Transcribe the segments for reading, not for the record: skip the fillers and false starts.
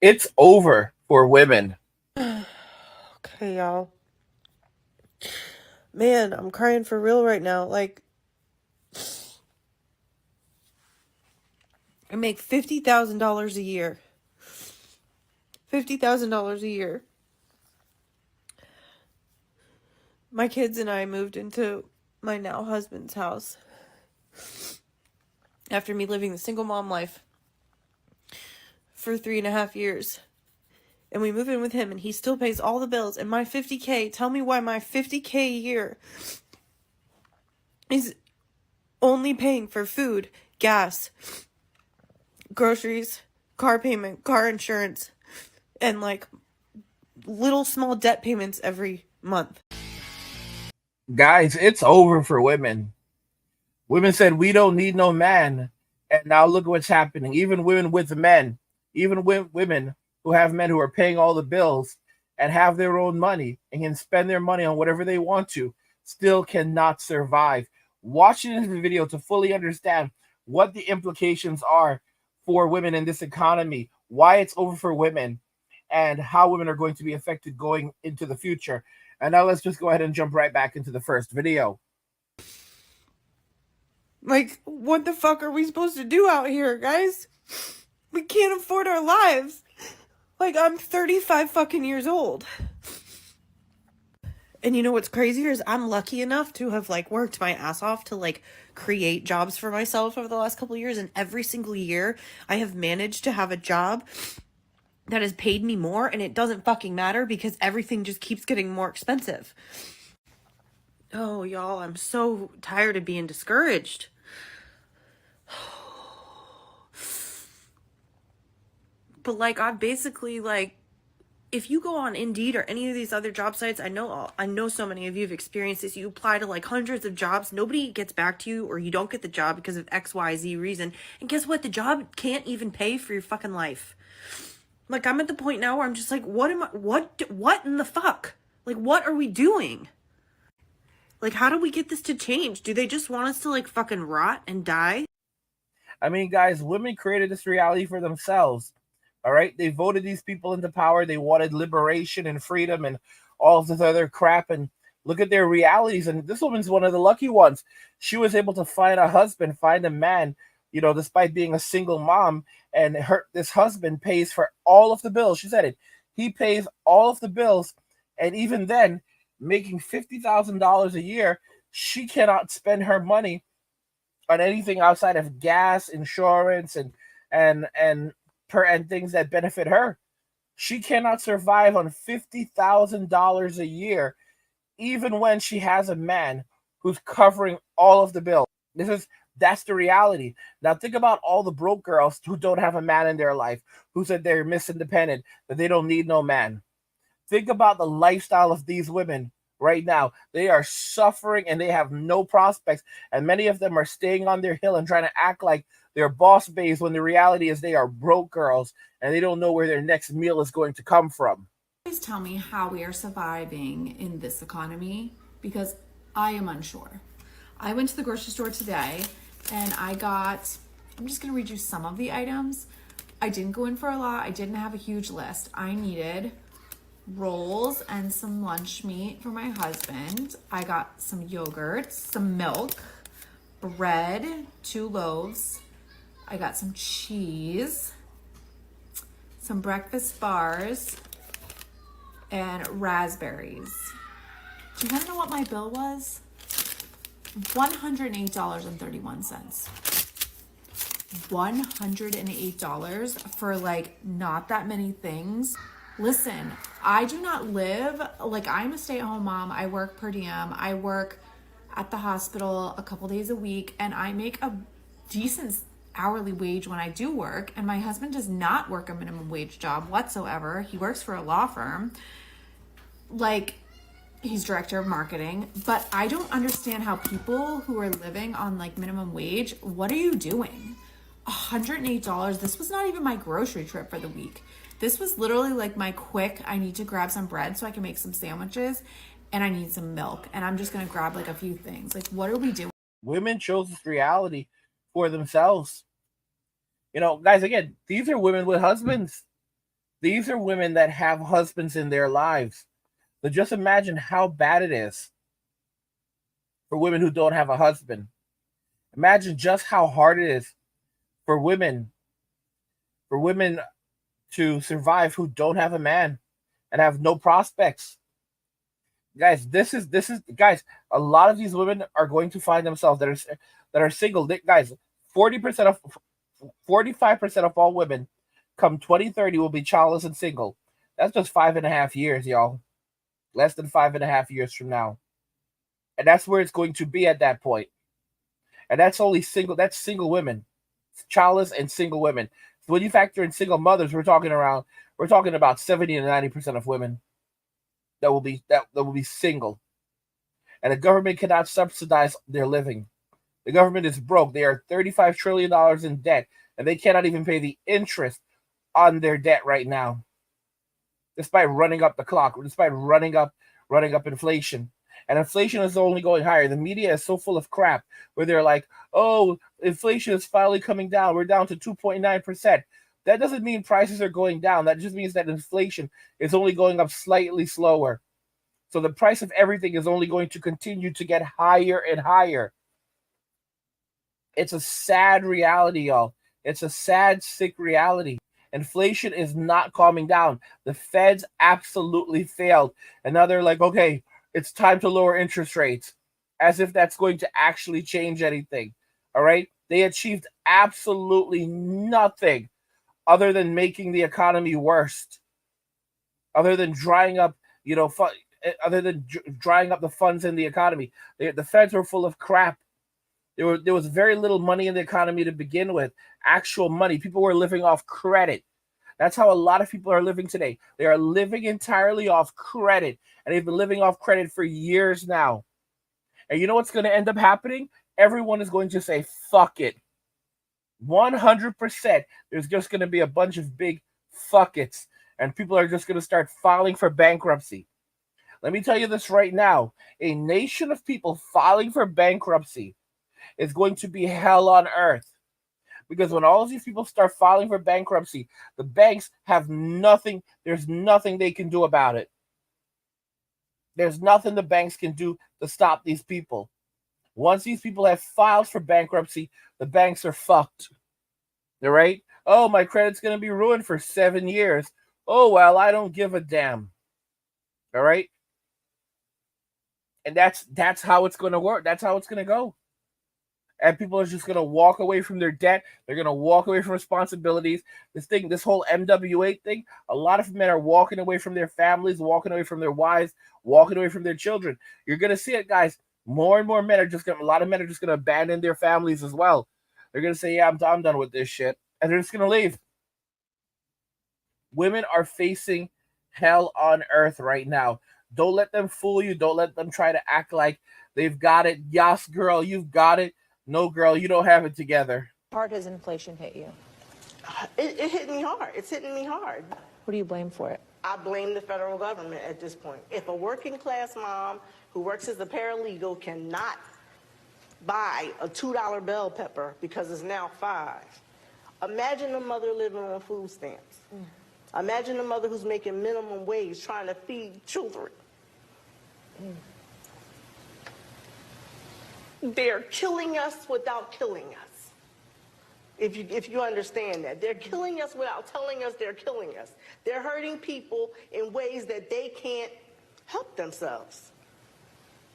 It's over for women. Okay, y'all. Man, I'm crying for real right now. Like, I make $50,000 a year. $50,000 a year. My kids and I moved into my now husband's house after me living the single mom life for 3.5 years. And we move in with him, and he still pays all the bills. And my 50K, tell me why my 50K a year is only paying for food, gas, groceries, car payment, car insurance, and like little small debt payments every month. Guys, it's over for women. Women said we don't need no man. And now look what's happening. Even women with men, even women who have men who are paying all the bills and have their own money and can spend their money on whatever they want to, still cannot survive. Watching this video to fully understand what the implications are for women in this economy, why it's over for women, and how women are going to be affected going into the future. And now let's just go ahead and jump right back into the first video. Like, what the fuck are we supposed to do out here, guys? We can't afford our lives. Like, I'm 35 fucking years old. And you know what's crazier is I'm lucky enough to have like worked my ass off to like create jobs for myself over the last couple of years, and every single year I have managed to have a job that has paid me more, and it doesn't fucking matter because everything just keeps getting more expensive. Oh, y'all, I'm so tired of being discouraged. But like I've basically like if you go on Indeed or any of these other job sites, I know so many of you have experienced this. You apply to like hundreds of jobs, nobody gets back to you, or you don't get the job because of XYZ reason. And guess what? The job can't even pay for your fucking life. Like I'm at the point now where I'm just like, what in the fuck? Like what are we doing? Like how do we get this to change? Do they just want us to like fucking rot and die? I mean, guys, women created this reality for themselves. All right. They voted these people into power. They wanted liberation and freedom and all of this other crap. And look at their realities. And this woman's one of the lucky ones. She was able to find a husband, find a man, despite being a single mom. And this husband pays for all of the bills. She said it. He pays all of the bills. And even then, making $50,000 a year, she cannot spend her money on anything outside of gas, insurance, and things that benefit her. She cannot survive on $50,000 a year, even when she has a man who's covering all of the bills. That's the reality. Now think about all the broke girls who don't have a man in their life, who said they're Miss Independent, that they don't need no man. Think about the lifestyle of these women right now. They are suffering and they have no prospects. And many of them are staying on their hill and trying to act like they're boss babes when the reality is they are broke girls and they don't know where their next meal is going to come from. Please tell me how we are surviving in this economy because I am unsure. I went to the grocery store today and I'm just going to read you some of the items. I didn't go in for a lot. I didn't have a huge list. I needed rolls and some lunch meat for my husband. I got some yogurt, some milk, bread, 2 loaves. I got some cheese, some breakfast bars, and raspberries. Do you want to know what my bill was? $108.31. $108 for like not that many things. Listen, I do not live, like I'm a stay-at-home mom. I work per diem. I work at the hospital a couple days a week, and I make a decent hourly wage when I do work. And my husband does not work a minimum wage job whatsoever. He works for a law firm. Like, he's director of marketing. But I don't understand how people who are living on like minimum wage, what are you doing? $108. This was not even my grocery trip for the week. This was literally like my quick, I need to grab some bread so I can make some sandwiches, and I need some milk, and I'm just going to grab like a few things. Like, what are we doing? Women chose this reality for themselves. Guys, again, these are women with husbands. These are women that have husbands in their lives. So just imagine how bad it is for women who don't have a husband. Imagine just how hard it is for women to survive who don't have a man and have no prospects. Guys, this is guys, a lot of these women are going to find themselves that are single. Guys, 40% of 45% of all women come 2030 will be childless and single. That's just 5.5 years, y'all. Less than 5.5 years from now. And that's where it's going to be at that point. And that's single women. Childless and single women. So when you factor in single mothers, we're talking about 70 to 90% of women that will be single. And the government cannot subsidize their living. The government is broke. They are $35 trillion in debt, and they cannot even pay the interest on their debt right now, despite running up the clock, despite running up inflation. And inflation is only going higher. The media is so full of crap where they're like, oh, inflation is finally coming down. We're down to 2.9%. That doesn't mean prices are going down. That just means that inflation is only going up slightly slower. So the price of everything is only going to continue to get higher and higher. It's a sad reality, y'all. It's a sad, sick reality. Inflation is not calming down. The Feds absolutely failed. And now they're like, okay, it's time to lower interest rates, as if that's going to actually change anything. All right? They achieved absolutely nothing other than making the economy worse, other than drying up, drying up the funds in the economy. The Feds were full of crap. There was very little money in the economy to begin with, actual money. People were living off credit. That's how a lot of people are living today. They are living entirely off credit, and they've been living off credit for years now. And you know what's going to end up happening? Everyone is going to say, fuck it. 100%. There's just going to be a bunch of big fuck it's, and people are just going to start filing for bankruptcy. Let me tell you this right now. A nation of people filing for bankruptcy is going to be hell on earth. Because when all of these people start filing for bankruptcy, the banks have nothing. There's nothing they can do about it. There's nothing the banks can do to stop these people. Once these people have filed for bankruptcy, the banks are fucked. All right? Oh, my credit's going to be ruined for 7 years. Oh, well, I don't give a damn. All right? And that's how it's going to work. That's how it's going to go. And people are just going to walk away from their debt. They're going to walk away from responsibilities. This whole MWA thing, a lot of men are walking away from their families, walking away from their wives, walking away from their children. You're going to see it, guys. More and more men are a lot of men are just going to abandon their families as well. They're going to say, yeah, I'm done with this shit. And they're just going to leave. Women are facing hell on earth right now. Don't let them fool you. Don't let them try to act like they've got it. Yes, girl, you've got it. No, girl, you don't have it together. How hard has inflation hit you? It hit me hard. It's hitting me hard. What do you blame for it? I blame the federal government at this point. If a working class mom who works as a paralegal cannot buy a $2 bell pepper because it's now $5, imagine a mother living on food stamps. Imagine a mother who's making minimum wage trying to feed children. They're killing us without killing us. If you understand that. They're killing us without telling us they're killing us. They're hurting people in ways that they can't help themselves.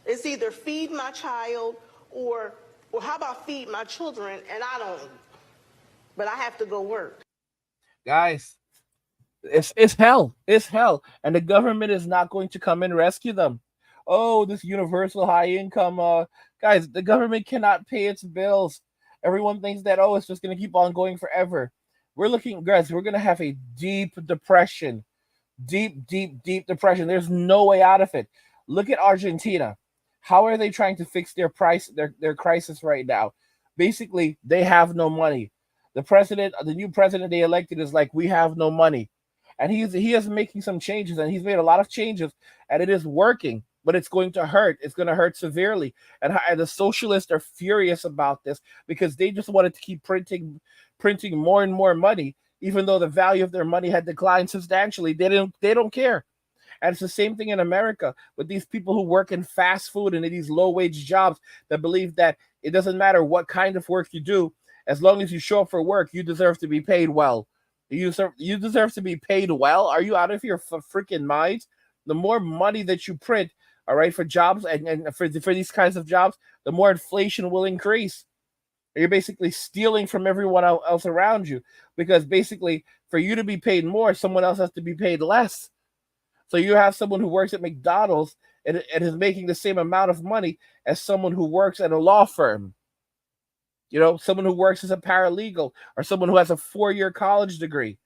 It's either feed my child or how about feed my children and I don't eat. But I have to go work. Guys, it's hell. It's hell. And the government is not going to come and rescue them. Oh, this universal high income, guys, the government cannot pay its bills. Everyone thinks that, oh, it's just going to keep on going forever. We're going to have a deep depression. Deep depression. There's no way out of it. Look at Argentina. How are they trying to fix their crisis right now? Basically, they have no money. The new president they elected is like, we have no money. And he is making some changes, and he's made a lot of changes, and it is working. But it's going to hurt. It's going to hurt severely. And the socialists are furious about this because they just wanted to keep printing more and more money even though the value of their money had declined substantially. They don't care. And it's the same thing in America with these people who work in fast food and in these low wage jobs that believe that it doesn't matter what kind of work you do, as long as you show up for work, you deserve to be paid well. You deserve to be paid well. Are you out of your freaking mind? The more money that you print, all right, for jobs and for these kinds of jobs, the more inflation will increase. You're basically stealing from everyone else around you, because basically for you to be paid more, someone else has to be paid less. So you have someone who works at McDonald's and is making the same amount of money as someone who works at a law firm. You know, someone who works as a paralegal or someone who has a 4-year college degree.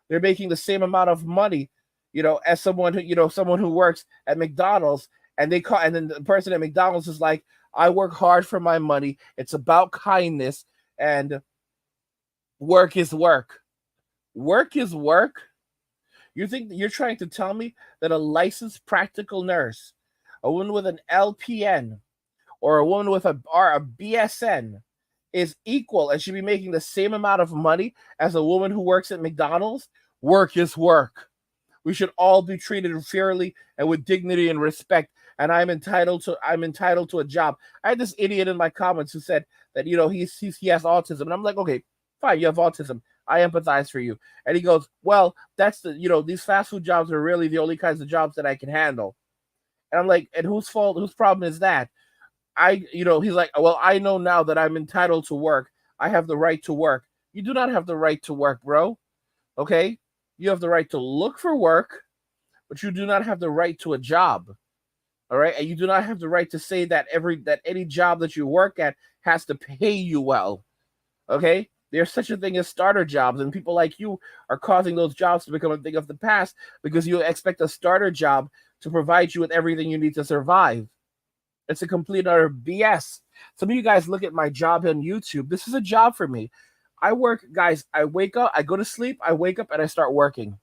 They're making the same amount of money, you know, as someone who works at McDonald's, and then the person at McDonald's is like, I work hard for my money. It's about kindness, and work is work. Work is work. You think you're trying to tell me that a licensed practical nurse, a woman with an LPN, or a woman with a BSN is equal and should be making the same amount of money as a woman who works at McDonald's? Work is work. We should all be treated fairly and with dignity and respect. And I'm entitled to a job. I had this idiot in my comments who said that, you know, he has autism. And I'm like, okay, fine, you have autism. I empathize for you. And he goes, well, that's these fast food jobs are really the only kinds of jobs that I can handle. And I'm like, and whose problem is that? He's like, well, I know now that I'm entitled to work. I have the right to work. You do not have the right to work, bro. Okay? You have the right to look for work, but you do not have the right to a job. All right? And you do not have the right to say that any job that you work at has to pay you well. Okay? There's such a thing as starter jobs, and people like you are causing those jobs to become a thing of the past because you expect a starter job to provide you with everything you need to survive. It's a complete and utter BS. Some of you guys look at my job on YouTube. This is a job for me. I work, guys. I wake up, I go to sleep, I wake up, and I start working.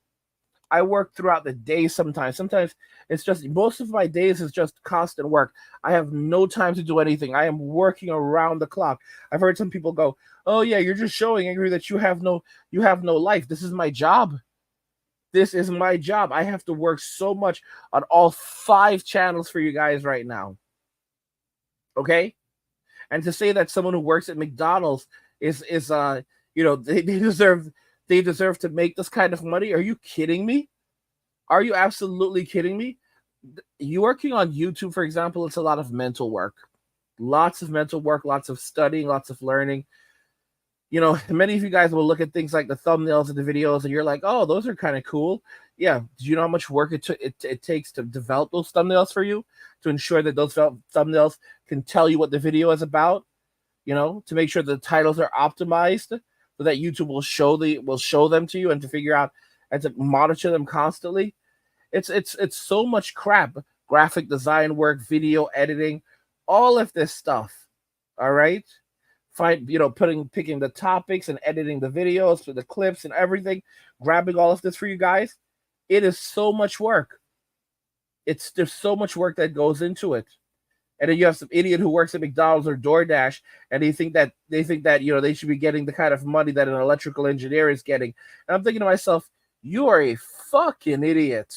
I work throughout the day sometimes. Sometimes it's just, most of my days is just constant work. I have no time to do anything. I am working around the clock. I've heard some people go, oh yeah, you're just showing angry that you have no life. This is my job. This is my job. I have to work so much on all 5 channels for you guys right now. Okay? And to say that someone who works at McDonald's is they deserve to make this kind of money. Are you kidding me? Are you absolutely kidding me? You working on YouTube, for example, it's a lot of mental work. Lots of mental work, lots of studying, lots of learning. You know, many of you guys will look at things like the thumbnails of the videos and you're like, oh, those are kind of cool. Yeah. Do you know how much work it takes to develop those thumbnails for you, to ensure that those thumbnails can tell you what the video is about, you know, to make sure the titles are optimized so that YouTube will show them to you, and to figure out and to monitor them constantly. It's so much crap. Graphic design work, video editing, all of this stuff. All right. Picking the topics and editing the videos for the clips and everything, grabbing all of this for you guys. It is so much work. There's so much work that goes into it. And then you have some idiot who works at McDonald's or DoorDash, and they think that they should be getting the kind of money that an electrical engineer is getting. And I'm thinking to myself, you are a fucking idiot.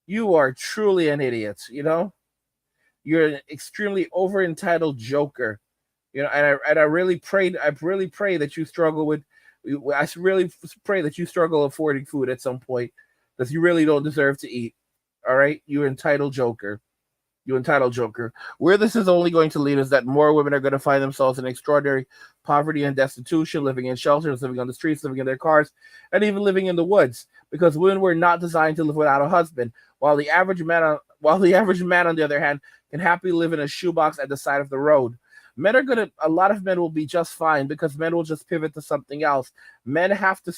You are truly an idiot, you know? You're an extremely over entitled joker. You know, and I really pray that you struggle with. I really pray that you struggle affording food at some point, because you really don't deserve to eat. All right, you entitled joker. You entitled joker. Where this is only going to lead is that more women are going to find themselves in extraordinary poverty and destitution, living in shelters, living on the streets, living in their cars, and even living in the woods, because women were not designed to live without a husband. While the average man, on the other hand, can happily live in a shoebox at the side of the road. A lot of men will be just fine, because men will just pivot to something else. Men have to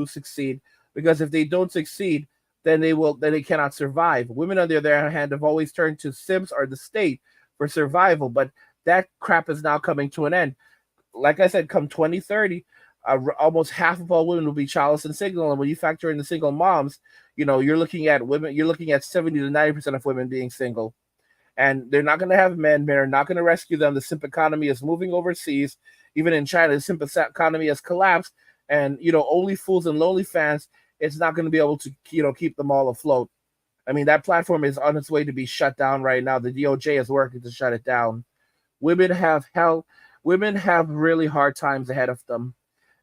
succeed, because if they don't succeed, then they cannot survive. Women, on the other hand, have always turned to Sims or the state for survival, but that crap is now coming to an end. Like I said, come 2030, almost half of all women will be childless and single, and when you factor in the single moms, you know, you're looking at 70 to 90% of women being single. And they're not going to have men. Men are not going to rescue them. The simp economy is moving overseas. Even in China, the simp economy has collapsed. And only fools and lonely fans, it's not going to be able to keep them all afloat. I mean, that platform is on its way to be shut down right now. The DOJ is working to shut it down. Women have really hard times ahead of them.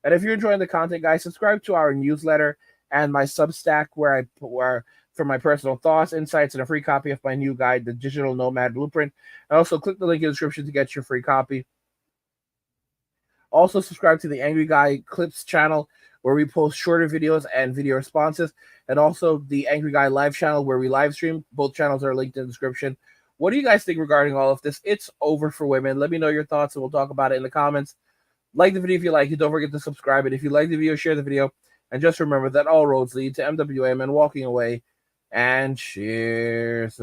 And if you're enjoying the content, guys, subscribe to our newsletter and my Substack, where for my personal thoughts, insights, and a free copy of my new guide, The Digital Nomad Blueprint. And also click the link in the description to get your free copy. Also subscribe to the Angry Guy Clips channel, where we post shorter videos and video responses, and also the Angry Guy Live channel, where we live stream. Both channels are linked in the description. What do you guys think regarding all of this? It's over for women. Let me know your thoughts, and we'll talk about it in the comments. Like the video if you like it. Don't forget to subscribe. And if you like the video, share the video. And just remember that all roads lead to MWM and walking away. And cheers.